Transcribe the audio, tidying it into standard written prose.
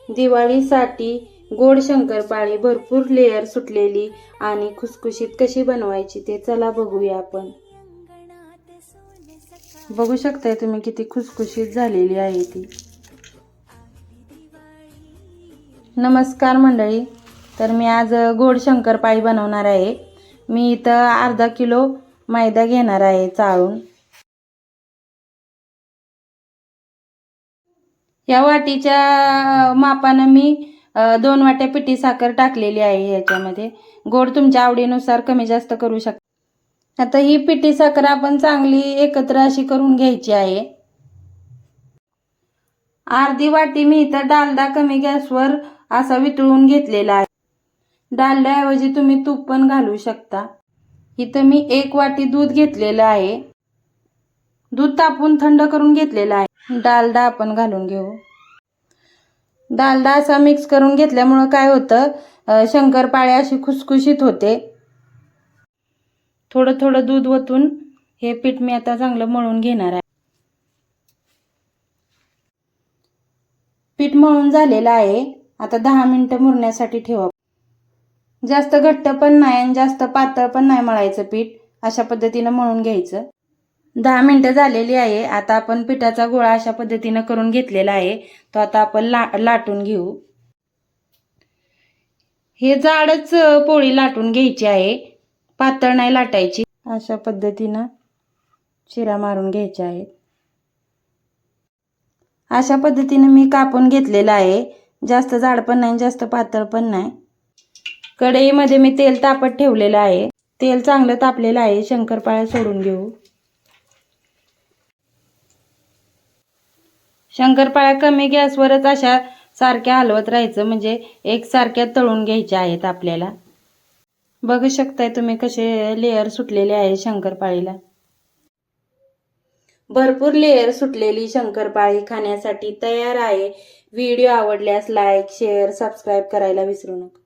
दिवाळीसाठी गोड शंकरपाळी भरपूर लेअर सुटलेली आणि खुसखुशीत कशी बनवायची ते चला बघूया आपण. बघू शकताय तुम्ही किती खुसखुशीत झालेली आहे ती. नमस्कार मंडळी, तर मी आज गोड शंकरपाळी बनवणार आहे. मी इथं अर्धा किलो मैदा घेणार आहे चाळून. या वाटीच्या मापानं मी 2 वाट्या पिठी साखर टाकलेली आहे याच्यामध्ये. गोड तुमच्या आवडीनुसार कमी जास्त करू शकता. आता ही पिठी साखर आपण चांगली एकत्र अशी करून घ्यायची आहे. अर्धी वाटी मी इथं डालडा कमी गॅसवर असा वितळून घेतलेला आहे. डालड्याऐवजी तुम्ही तूप पण घालू शकता. इथं मी 1 वाटी दूध घेतलेलं आहे. दूध तापवून थंड करून घेतलेलं आहे. डालडा आपण घालून घेऊ. डालडा असा मिक्स करून घेतल्यामुळे काय होतं, शंकरपाळी अशी खुसखुशीत होते. थोडं थोडं दूध ओतून हे पीठ मी आता चांगलं मळून घेणार आहे. पीठ मळून झालेलं आहे. आता 10 मिनिटं मुरण्यासाठी ठेवा. जास्त घट्ट पण नाही आणि जास्त पातळ पण नाही मळायचं पीठ. अशा पद्धतीनं मळून घ्यायचं. 10 मिनिटं झालेली आहे. आता आपण पिठाचा गोळा अशा पद्धतीनं करून घेतलेला आहे. तो आता आपण लाटून घेऊ. हे जाडच पोळी लाटून घ्यायची आहे, पातळ नाही लाटायची. अशा पद्धतीनं चिरा मारून घ्यायच्या आहेत. अशा पद्धतीने मी कापून घेतलेला आहे. जास्त जाड पण नाही जास्त पातळ पण नाही. कढईमध्ये मी तेल तापत ठेवलेलं आहे. तेल चांगलं तापलेलं आहे. शंकरपाळ्या सोडून घेऊ. शंकरपाळ्या कमी गॅसवरच अशा सारख्या हलवत राहायचं, म्हणजे एकसारख्या तळून घ्यायच्या आहेत आपल्याला. बघू शकताय तुम्ही कसे लेअर सुटलेले आहे शंकरपाळीला. भरपूर लेअर सुटलेली शंकरपाळी खाण्यासाठी तयार आहे. व्हिडिओ आवडल्यास लाईक, शेअर, सबस्क्राईब करायला विसरू नका.